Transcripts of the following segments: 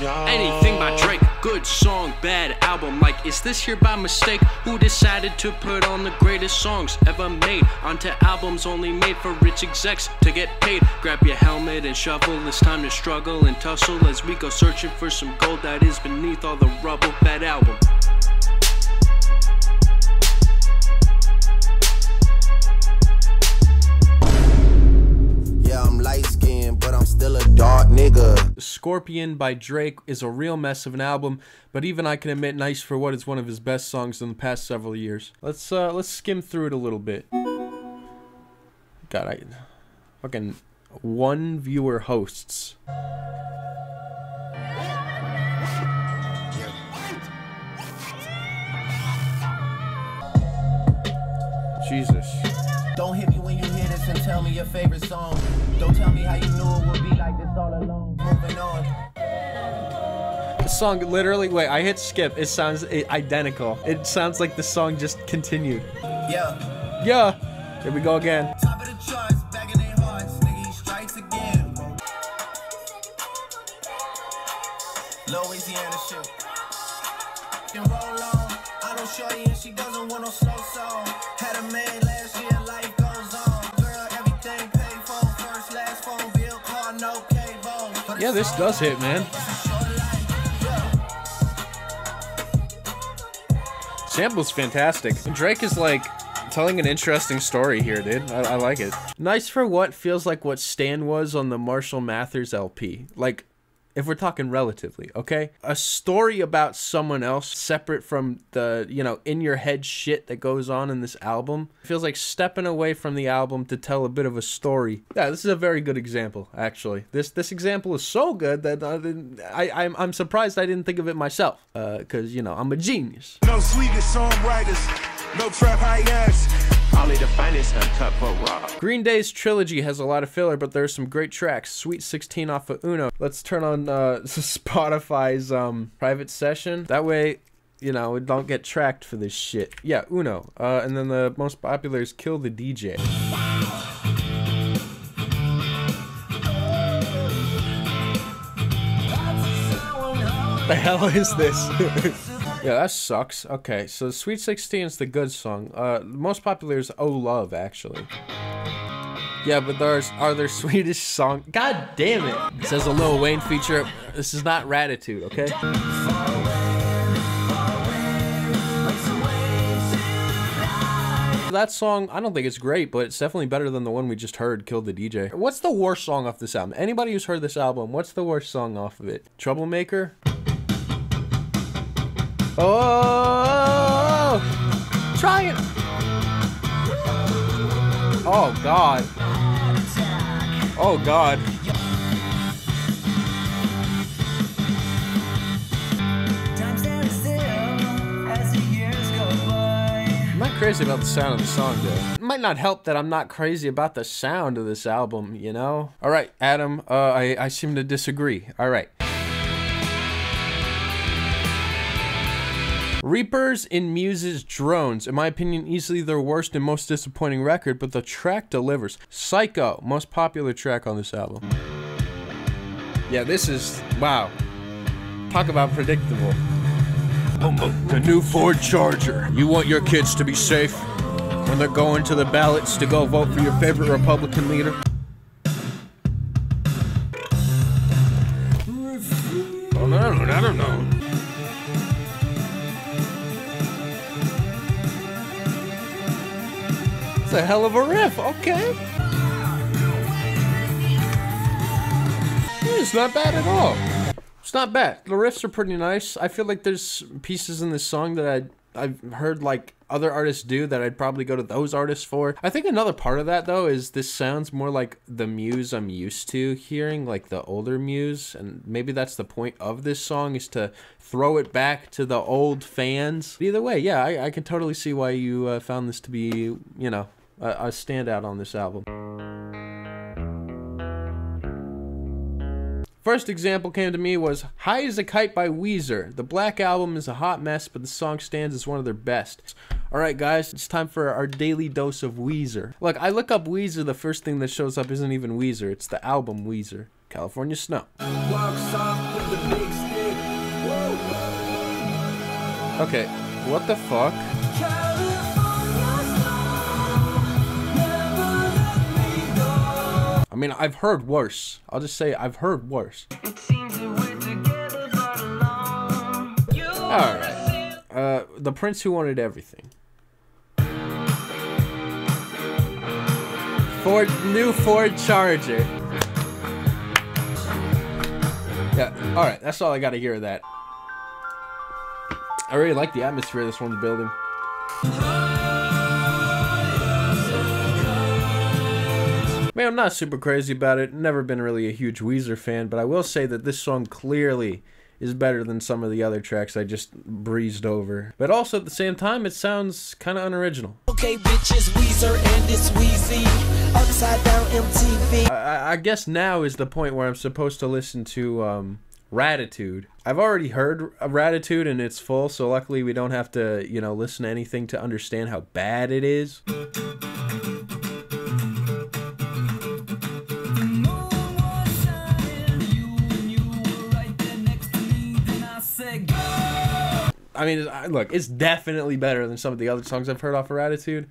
Anything by Drake, good song, bad album. Like, is this here by mistake? Who decided to put on the greatest songs ever made onto albums only made for rich execs to get paid? Grab your helmet and shovel, it's time to struggle and tussle as we go searching for some gold that is beneath all the rubble. Bad album. Yeah, I'm light-skinned, but I'm still a dark nigga. Scorpion by Drake is a real mess of an album, but even I can admit Nice for What is one of his best songs in the past several years. Let's skim through it a little bit. God, I fucking 1 viewer hosts. Jesus. Don't hit me when you hear this and tell me your favorite song. Don't tell me how you knew it would be like this all along. Moving on. The song literally, wait, I hit skip. It sounds identical. It sounds like the song just continued. Yeah. Yeah. Here we go again. Top of the charts, back in their hearts, nigga, he strikes again. Louisiana shit. Can roll on. I don't show you and she doesn't want no slow song. Had a man last year, life goes on. Girl, everything paid for. First, last phone bill, car, no cable. Yeah, this does hit, man. Sample's fantastic. Drake is like telling an interesting story here, dude. I like it. Nice for What feels like what Stan was on the Marshall Mathers LP. Like, if we're talking relatively, okay? A story about someone else separate from the, you know, in your head shit that goes on in this album. It feels like stepping away from the album to tell a bit of a story. Yeah, this is a very good example, actually. This example is so good that I'm surprised I didn't think of it myself. Cause, you know, I'm a genius. No sweetest songwriters, no trap high-ass. Only the finest uncut for rock. Green Day's trilogy has a lot of filler, but there's some great tracks. Sweet 16 off of Uno. Let's turn on Spotify's private session. That way, you know, we don't get tracked for this shit. Yeah, Uno. And then the most popular is Kill the DJ. The hell is this? Yeah, that sucks. Okay, so Sweet 16 is the good song. The most popular is Oh Love, actually. Yeah, but are there Swedish songs? God damn it! It says a Lil Wayne feature. This is not Ratitude, okay? That song, I don't think it's great, but it's definitely better than the one we just heard, Kill the DJ. What's the worst song off this album? Anybody who's heard this album, what's the worst song off of it? Troublemaker? Oh, try it. Oh God. Oh God. I'm not crazy about the sound of the song, though. It might not help that I'm not crazy about the sound of this album, you know? All right, Adam, I seem to disagree. All right. Reapers in Muse's Drones, in my opinion, easily their worst and most disappointing record, but the track delivers. Psycho, most popular track on this album. Yeah, this is, wow. Talk about predictable. The new Ford Charger. You want your kids to be safe when they're going to the ballots to go vote for your favorite Republican leader? Oh, no, I don't know. It's a hell of a riff, okay. It's not bad at all. It's not bad. The riffs are pretty nice. I feel like there's pieces in this song that I've heard like other artists do that I'd probably go to those artists for. I think another part of that though is this sounds more like the Muse I'm used to hearing, like the older Muse, and maybe that's the point of this song, is to throw it back to the old fans. But either way, yeah, I can totally see why you found this to be, you know, a standout on this album. First example came to me was High as a Kite by Weezer. The Black Album is a hot mess, but the song stands as one of their best. Alright guys, it's time for our daily dose of Weezer. Look, I look up Weezer, the first thing that shows up isn't even Weezer, it's the album Weezer. California Snow. Walks off with the big stick. Okay, what the fuck? I mean, I've heard worse. I'll just say I've heard worse. Alright. The Prince Who Wanted Everything. New Ford Charger. Yeah, alright, that's all I gotta hear of that. I really like the atmosphere this one's building. Man, I'm not super crazy about it. Never been really a huge Weezer fan, but I will say that this song clearly is better than some of the other tracks I just breezed over. But also at the same time, it sounds kind of unoriginal. Okay, bitches, Weezer and it's Weezy. Upside down MTV. I guess now is the point where I'm supposed to listen to Ratitude. I've already heard Ratitude in its full, so luckily we don't have to, you know, listen to anything to understand how bad it is. I mean, look, it's definitely better than some of the other songs I've heard off of Ratitude.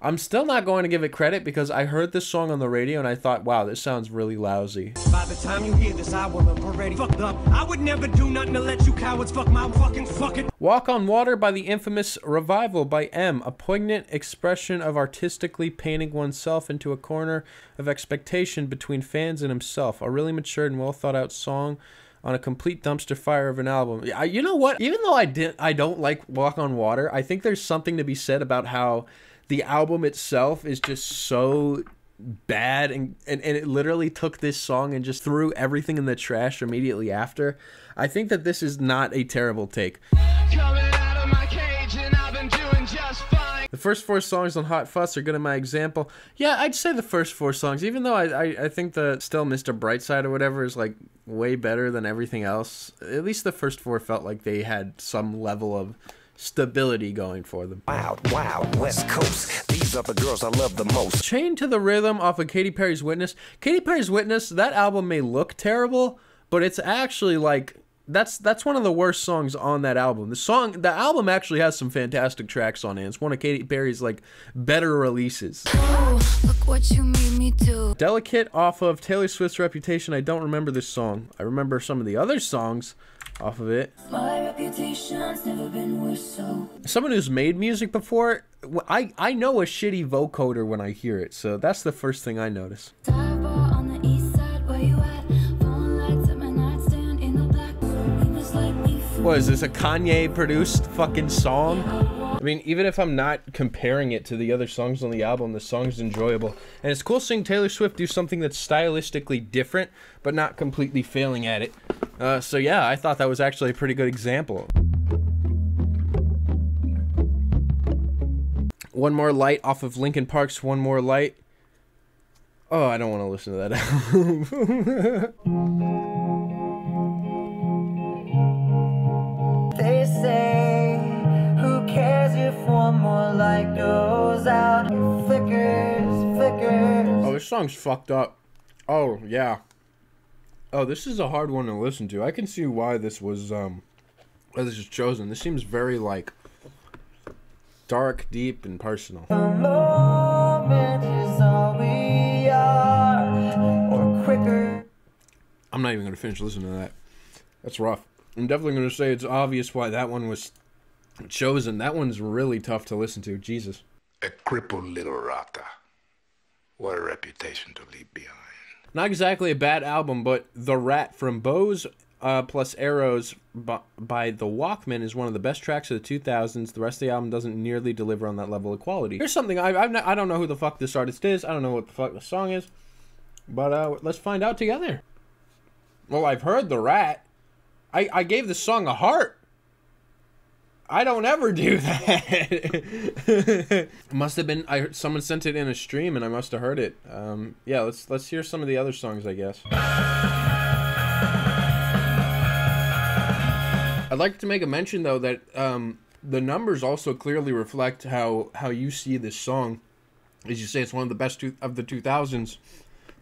I'm still not going to give it credit because I heard this song on the radio and I thought, wow, this sounds really lousy. By the time you hear this, I will have already fucked up. I would never do nothing to let you cowards fuck my fucking Walk on Water by the infamous Revival by M, a poignant expression of artistically painting oneself into a corner of expectation between fans and himself. A really mature and well thought out song on a complete dumpster fire of an album. You know what? Even though I don't like Walk on Water, I think there's something to be said about how the album itself is just so bad, and it literally took this song and just threw everything in the trash immediately after. I think that this is not a terrible take. Coming out of my cage and I've been doing just fine. The first 4 songs on Hot Fuss are good in my example. Yeah, I'd say the first 4 songs, even though I think the still Mr. Brightside or whatever is like way better than everything else. At least the first 4 felt like they had some level of stability going for them. Wild, wild West Coast. These are the girls I love the most. Chained to the Rhythm off of Katy Perry's Witness. Katy Perry's Witness, that album may look terrible, but it's actually like that's one of the worst songs on that album. The album actually has some fantastic tracks on it. It's one of Katy Perry's like better releases. Oh, look what you made me do. Delicate off of Taylor Swift's Reputation. I don't remember this song. I remember some of the other songs off of it. My reputation's never been worse, so. Someone who's made music before, I know a shitty vocoder when I hear it, so that's the first thing I notice. Dive bar on the east side, where you at? Phone lights at my nightstand in the back. You just like me. What is this, a Kanye produced fucking song? I mean, even if I'm not comparing it to the other songs on the album, the song's enjoyable. And it's cool seeing Taylor Swift do something that's stylistically different, but not completely failing at it. So yeah, I thought that was actually a pretty good example. One More Light off of Linkin Park's One More Light. Oh, I don't want to listen to that album. They say, who cares if one more light goes out? It flickers, flickers. Oh, this song's fucked up. Oh, yeah. Oh, this is a hard one to listen to. I can see why this was, this is chosen. This seems very, like, dark, deep, and personal. The moment is all we are, or quicker. I'm not even going to finish listening to that. That's rough. I'm definitely going to say it's obvious why that one was chosen. That one's really tough to listen to. Jesus. A crippled little rata. What a reputation to leave behind. Not exactly a bad album, but The Rat from Bose plus Arrows by the Walkmen is one of the best tracks of the 2000s. The rest of the album doesn't nearly deliver on that level of quality. Here's something, I don't know who the fuck this artist is. I don't know what the fuck the song is. But let's find out together. Well, I've heard The Rat. I gave the song a heart. I don't ever do that. Must have been, someone sent it in a stream and I must have heard it. Yeah, let's hear some of the other songs, I guess. I'd like to make a mention though that the numbers also clearly reflect how you see this song. As you say, it's one of the best of the 2000s, and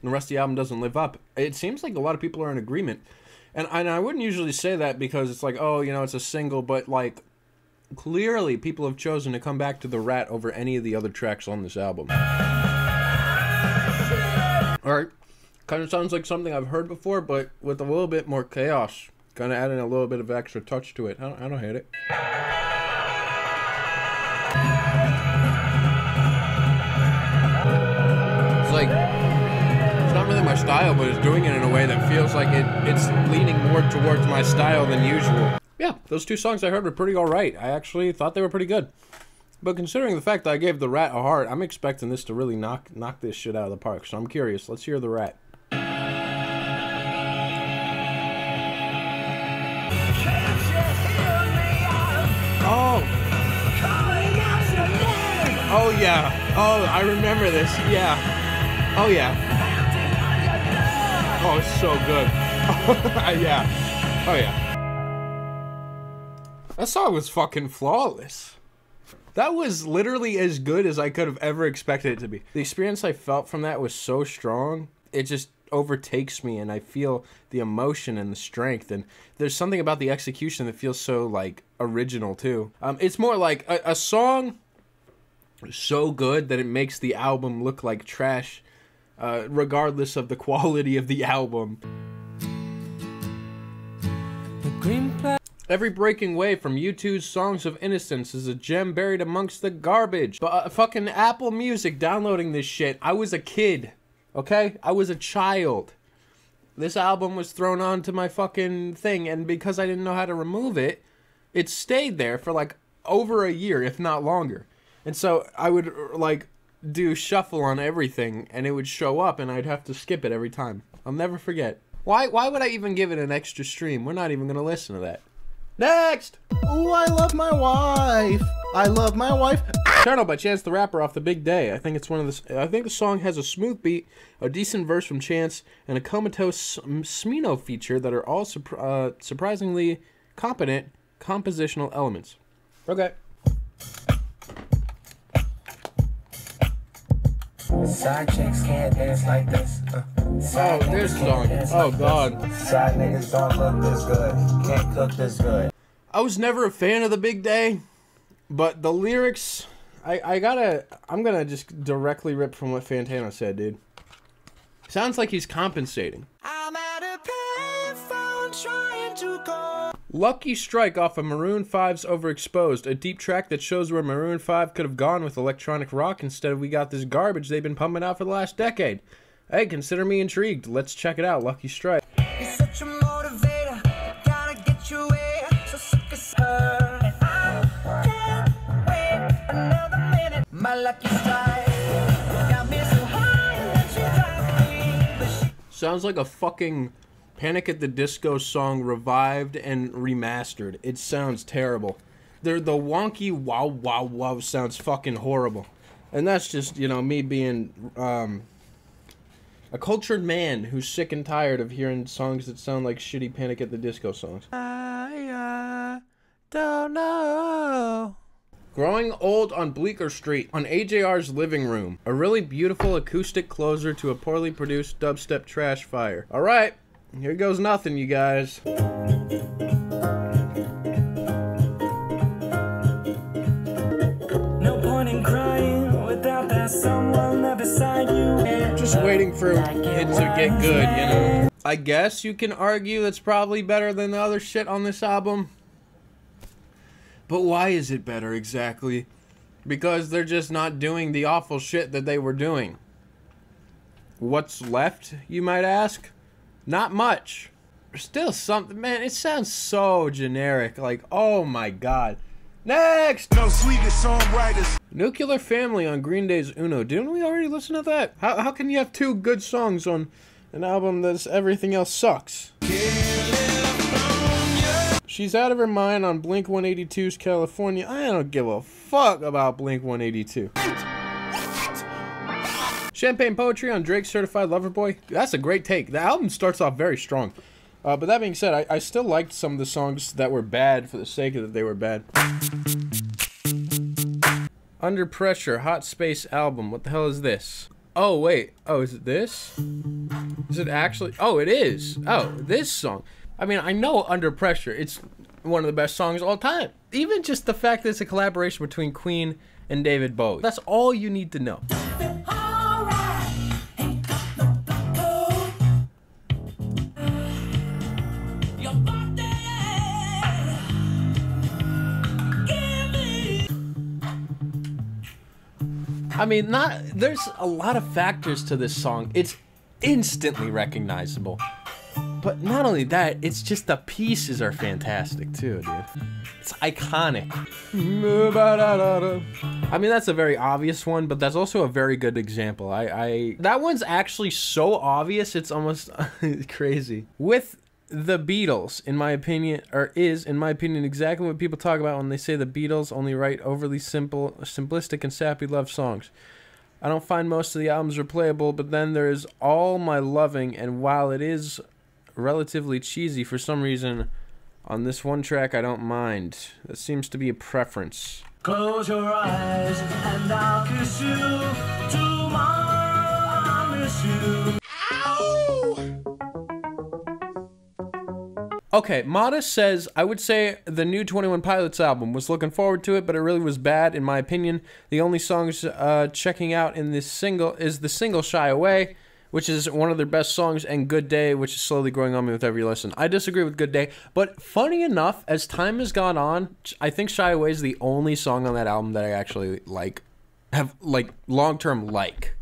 the rest of the album doesn't live up. It seems like a lot of people are in agreement. And I wouldn't usually say that because it's like, oh, you know, it's a single, but like clearly people have chosen to come back to the Rat over any of the other tracks on this album. Alright, kind of sounds like something I've heard before, but with a little bit more chaos. Kind of adding a little bit of extra touch to it. I don't hate it. It's like, it's not really my style, but it's doing it in a way that feels like it's leaning more towards my style than usual. Yeah, those two songs I heard were pretty alright. I actually thought they were pretty good. But considering the fact that I gave The Rat a heart, I'm expecting this to really knock this shit out of the park. So I'm curious. Let's hear The Rat. Oh! Oh yeah. Oh, I remember this. Yeah. Oh yeah. Oh, it's so good. Yeah. Oh yeah. That song was fucking flawless. That was literally as good as I could have ever expected it to be. The experience I felt from that was so strong. It just overtakes me, and I feel the emotion and the strength, and there's something about the execution that feels so, like, original, too. It's more like a song so good that it makes the album look like trash, regardless of the quality of the album. Every breaking wave from U2's Songs of Innocence is a gem buried amongst the garbage. But fucking Apple Music downloading this shit. I was a kid, okay? I was a child. This album was thrown onto my fucking thing, and because I didn't know how to remove it, it stayed there for like over a year, if not longer. And so I would like do shuffle on everything, and it would show up, and I'd have to skip it every time. I'll never forget. Why would I even give it an extra stream? We're not even gonna listen to that. Next! Ooh, I love my wife. I love my wife. Eternal by Chance the Rapper off The Big Day. I think it's one of the. I think the song has a smooth beat, a decent verse from Chance, and a comatose Smino feature that are all surprisingly competent compositional elements. Okay. Side chicks can't dance like this. Oh, this song. Oh, God. Side niggas don't look this good. Can't cook this good. I was never a fan of The Big Day, but the lyrics, I'm gonna just directly rip from what Fantano said, dude. Sounds like he's compensating. I'm at a payphone trying to go. Lucky Strike off of Maroon 5's Overexposed, a deep track that shows where Maroon 5 could have gone with electronic rock instead of we got this garbage they've been pumping out for the last decade. Hey, consider me intrigued. Let's check it out, Lucky Strike. You're such a motivator, gotta get you where, so sick as her. And I can't wait another minute. My lucky strike got me so high that she dropped me. But she Sounds like a fucking Panic at the Disco song revived and remastered. It sounds terrible. The wonky wow wow wow sounds fucking horrible. And that's just, you know, me being a cultured man who's sick and tired of hearing songs that sound like shitty Panic at the Disco songs. I don't know. Growing Old on Bleecker Street on AJR's Living Room. A really beautiful acoustic closer to a poorly produced dubstep trash fire. Alright. Here goes nothing, you guys. No point in crying without that someone there beside you. Just waiting for it to get good, you know. I guess you can argue that's probably better than the other shit on this album. But why is it better exactly? Because they're just not doing the awful shit that they were doing. What's left, you might ask? Not much. There's still something, man, it sounds so generic. Like, oh my god. Next! No sweetest songwriters. Nuclear Family on Green Day's Uno. Didn't we already listen to that? How can you have two good songs on an album that's everything else sucks? She's Out of Her Mind on Blink-182's California. I don't give a fuck about Blink-182. Champagne Poetry on Drake's Certified Lover Boy. That's a great take. The album starts off very strong. But that being said, I still liked some of the songs that were bad for the sake of that they were bad. Under Pressure, Hot Space album. What the hell is this? Oh, wait. Oh, is it this? Is it actually? Oh, it is. Oh, this song. I mean, I know Under Pressure. It's one of the best songs of all time. Even just the fact that it's a collaboration between Queen and David Bowie. That's all you need to know. I mean, there's a lot of factors to this song. It's instantly recognizable. But not only that, it's just the pieces are fantastic too, dude. It's iconic. I mean, that's a very obvious one, but that's also a very good example. That one's actually so obvious, it's almost crazy. With the Beatles, in my opinion, exactly what people talk about when they say the Beatles only write overly simplistic and sappy love songs. I don't find most of the albums replayable, but then there's All My Loving, and while it is relatively cheesy, for some reason, on this one track, I don't mind. That seems to be a preference. Close your eyes and I'll kiss you. Tomorrow I'll miss you. Okay, Modest says, I would say the new 21 Pilots album. Was looking forward to it, but it really was bad, in my opinion. The only songs checking out in this single is the single Shy Away, which is one of their best songs, and Good Day, which is slowly growing on me with every listen. I disagree with Good Day, but funny enough, as time has gone on, I think Shy Away is the only song on that album that I actually have long-term like,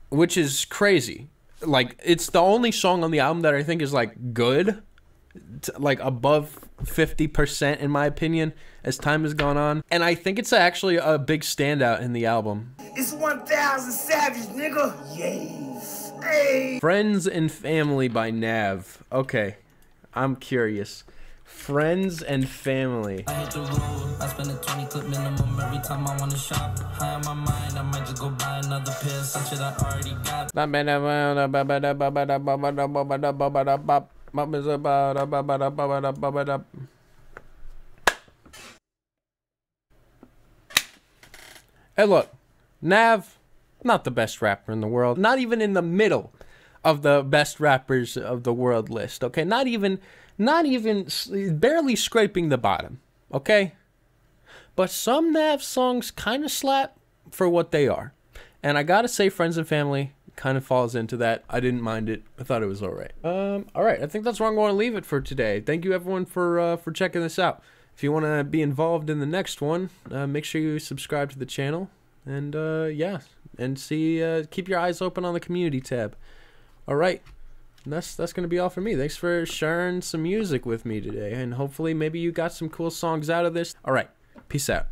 which is crazy. Like, it's the only song on the album that I think is like good, like above 50% in my opinion as time has gone on, and I think it's actually a big standout in the album. It's 1000 Savage, nigga. Yes. Hey. Friends and Family by Nav. Okay, I'm curious. Friends and Family. I hit the road. I spend a 20 clip minimum every time I want to shop. High on my mind, I might just go buy another pair of some shit I already got. Hey, look, Nav, not the best rapper in the world. Not even in the middle of the best rappers of the world list, okay? Not even barely scraping the bottom, okay? But some Nav songs kind of slap for what they are. And I gotta say, Friends and Family kind of falls into that. I didn't mind it. I thought it was all right. All right, I think that's where I'm going to leave it for today. Thank you, everyone, for checking this out. If you want to be involved in the next one, make sure you subscribe to the channel. And, yeah, and keep your eyes open on the community tab. All right, and that's going to be all for me. Thanks for sharing some music with me today. And hopefully maybe you got some cool songs out of this. All right, peace out.